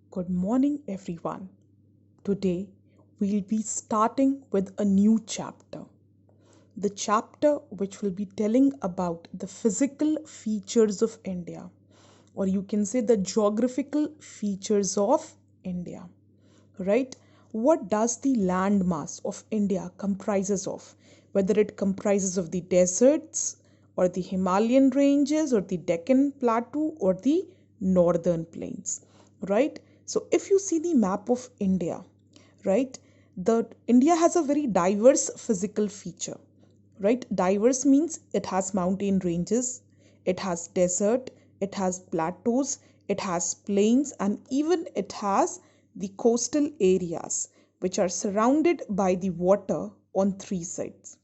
Good morning, everyone. Today, we'll be starting with a new chapter. The chapter which will be telling about the physical features of India, or you can say the geographical features of India, right? What does the landmass of India comprises of? Whether it comprises of the deserts, or the Himalayan ranges, or the Deccan Plateau, or the northern plains, right? So if you see the map of India, right, the India has a very diverse physical feature, right? Diverse means it has mountain ranges, it has desert, it has plateaus, it has plains, and even it has the coastal areas which are surrounded by the water on three sides,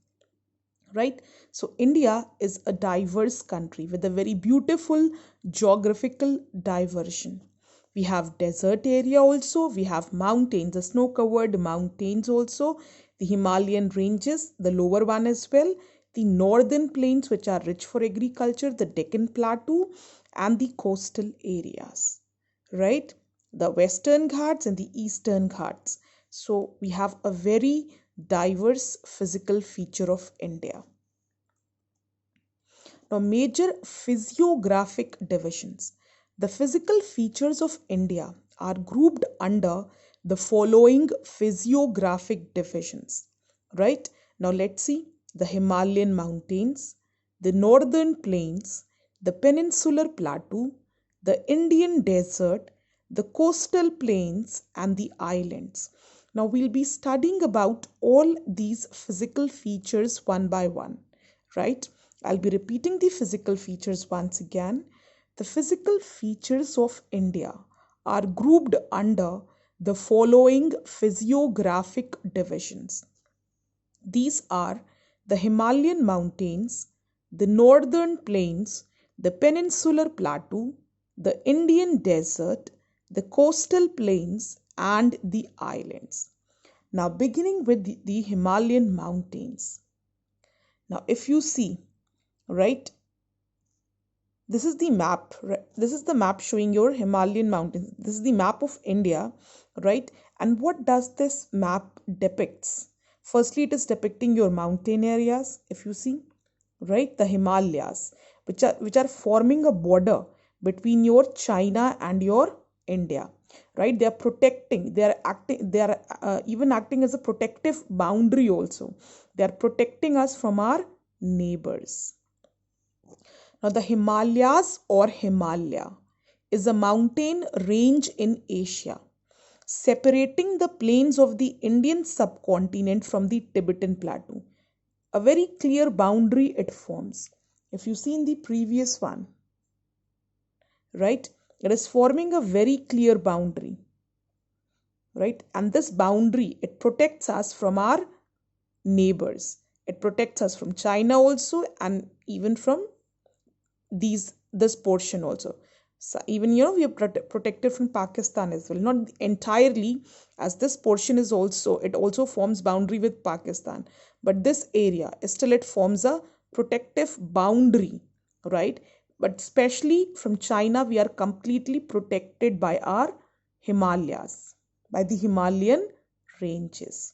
right? So India is a diverse country with a very beautiful geographical diversion. We have desert area also, we have mountains, the snow covered mountains also, the Himalayan ranges, the lower one as well, the northern plains which are rich for agriculture, the Deccan Plateau, and the coastal areas, right? The western ghats and the eastern ghats. So we have a very diverse physical feature of India. Now, major physiographic divisions. The physical features of India are grouped under the following physiographic divisions. Right? Now, let's see the Himalayan mountains, the northern plains, the peninsular plateau, the Indian desert, the coastal plains, and the islands. Now, we'll be studying about all these physical features one by one, right? I'll be repeating the physical features once again. The physical features of India are grouped under the following physiographic divisions. These are the Himalayan mountains, the northern plains, the peninsular plateau, the Indian desert, the coastal plains, and the islands. Now, beginning with the Himalayan mountains. Now, if you see, right, this is the map, right? This is the map showing your Himalayan mountains. This is the map of India, right? And what does this map depicts? Firstly, it is depicting your mountain areas, if you see, right? The Himalayas, which are forming a border between your China and your India, right? They are protecting, they are acting, they are even acting as a protective boundary also. They are protecting us from our neighbors. Now, the Himalayas or Himalaya is a mountain range in Asia, separating the plains of the Indian subcontinent from the Tibetan plateau. A very clear boundary it forms. If you see in the previous one, right, it is forming a very clear boundary, right? And this boundary, it protects us from our neighbors. It protects us from China also, and even from this portion also. So even we are protected from Pakistan as well, not entirely, as this portion is also, it also forms boundary with Pakistan, but this area still it forms a protective boundary, right? But especially from China, we are completely protected by our Himalayas, by the Himalayan ranges.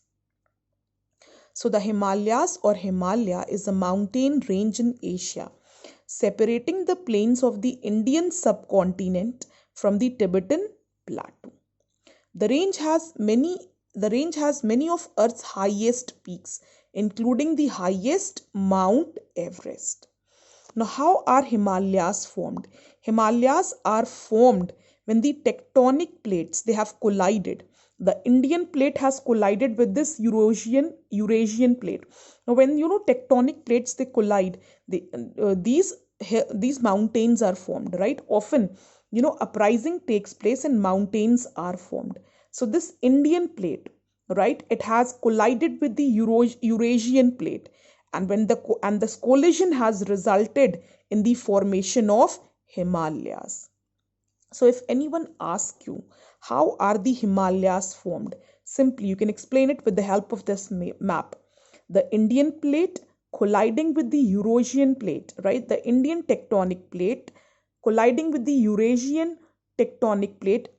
So the Himalayas or Himalaya is a mountain range in Asia, separating the plains of the Indian subcontinent from the Tibetan plateau. The range has many of Earth's highest peaks, including the highest Mount Everest. Now, how are Himalayas formed? Himalayas are formed when the tectonic plates they have collided. The Indian plate has collided with this Eurasian plate. Now, when tectonic plates they collide, these mountains are formed. Right? Often, uprising takes place and mountains are formed. So this Indian plate, right? It has collided with the Eurasian plate, and when this collision has resulted in the formation of Himalayas. So if anyone asks you how are the Himalayas formed, simply you can explain it with the help of this map. The Indian plate colliding with the Eurasian plate, right? The Indian tectonic plate colliding with the Eurasian tectonic plate,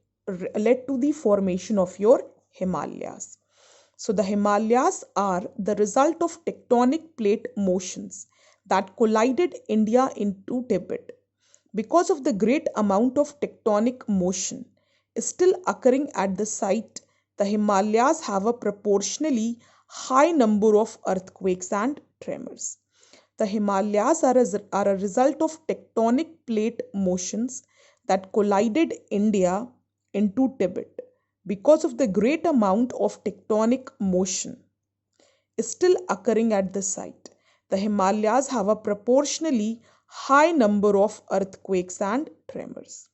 led to the formation of your Himalayas. So the Himalayas are the result of tectonic plate motions that collided India into Tibet. Because of the great amount of tectonic motion still occurring at the site, the Himalayas have a proportionally high number of earthquakes and tremors. The Himalayas are a result of tectonic plate motions that collided India into Tibet. Because of the great amount of tectonic motion still occurring at the site, the Himalayas have a proportionally high number of earthquakes and tremors.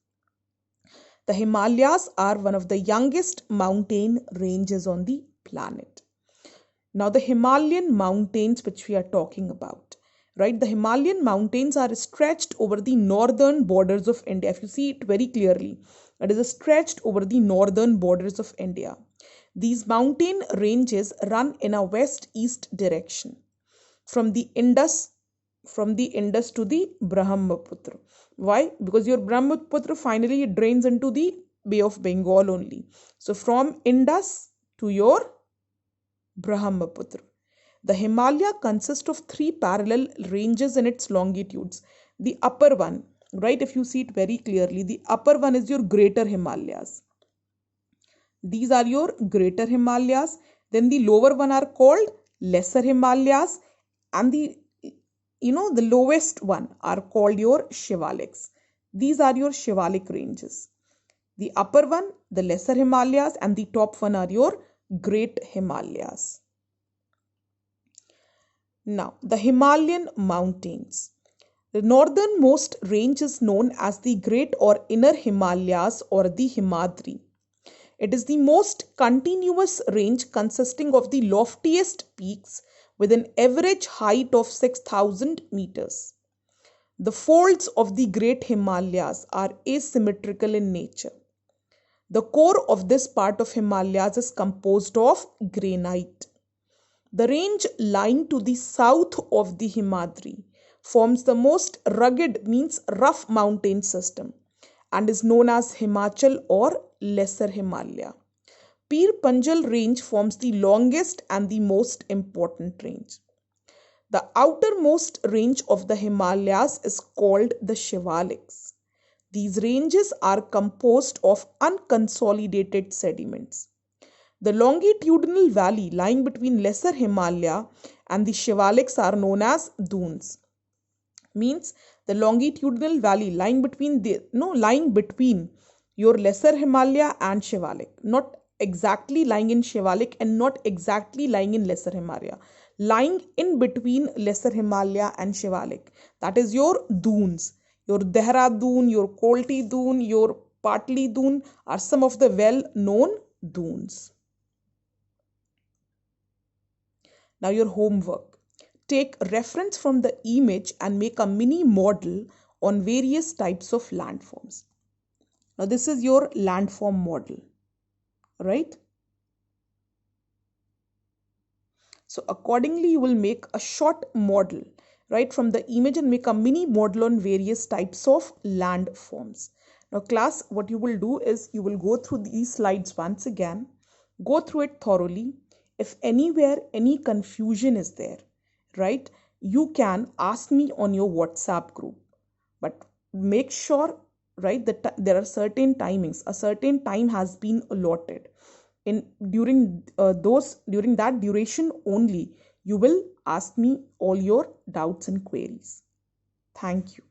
The Himalayas are one of the youngest mountain ranges on the planet. Now, the Himalayan mountains, which we are talking about, right? The Himalayan mountains are stretched over the northern borders of India. If you see it very clearly, it is stretched over the northern borders of India. These mountain ranges run in a west-east direction from the Indus to the Brahmaputra. Why? Because your Brahmaputra finally drains into the Bay of Bengal only. So from Indus to your Brahmaputra. The Himalaya consists of three parallel ranges in its longitudes. The upper one, right, if you see it very clearly, the upper one is your greater Himalayas. These are your greater Himalayas. Then the lower one are called lesser Himalayas, and the lowest one are called your Shivaliks. These are your Shivalik ranges. The upper one, the lesser Himalayas, and the top one are your great Himalayas. Now, the Himalayan Mountains. The northernmost range is known as the Great or Inner Himalayas or the Himadri. It is the most continuous range consisting of the loftiest peaks with an average height of 6,000 meters. The folds of the Great Himalayas are asymmetrical in nature. The core of this part of Himalayas is composed of granite. The range lying to the south of the Himadri forms the most rugged, means rough mountain system, and is known as Himachal or Lesser Himalaya. Pir Panjal range forms the longest and the most important range. The outermost range of the Himalayas is called the Shivaliks. These ranges are composed of unconsolidated sediments. The longitudinal valley lying between Lesser Himalaya and the Shivaliks are known as dunes. Means the longitudinal valley lying between your Lesser Himalaya and Shivalik, not exactly lying in Shivalik and not exactly lying in Lesser Himalaya, lying in between Lesser Himalaya and Shivalik. That is your dunes. Your Dehradun, your Kolti Dun, your Patli Dun are some of the well-known dunes. Now your homework. Take reference from the image and make a mini model on various types of landforms. Now this is your landform model, right? So accordingly you will make a short model, right, from the image and make a mini model on various types of landforms. Now class, what you will do is you will go through these slides once again, go through it thoroughly. If anywhere any confusion is there, right, you can ask me on your WhatsApp group. But make sure, right, that there are certain timings. A certain time has been allotted. During that duration only, you will ask me all your doubts and queries. Thank you.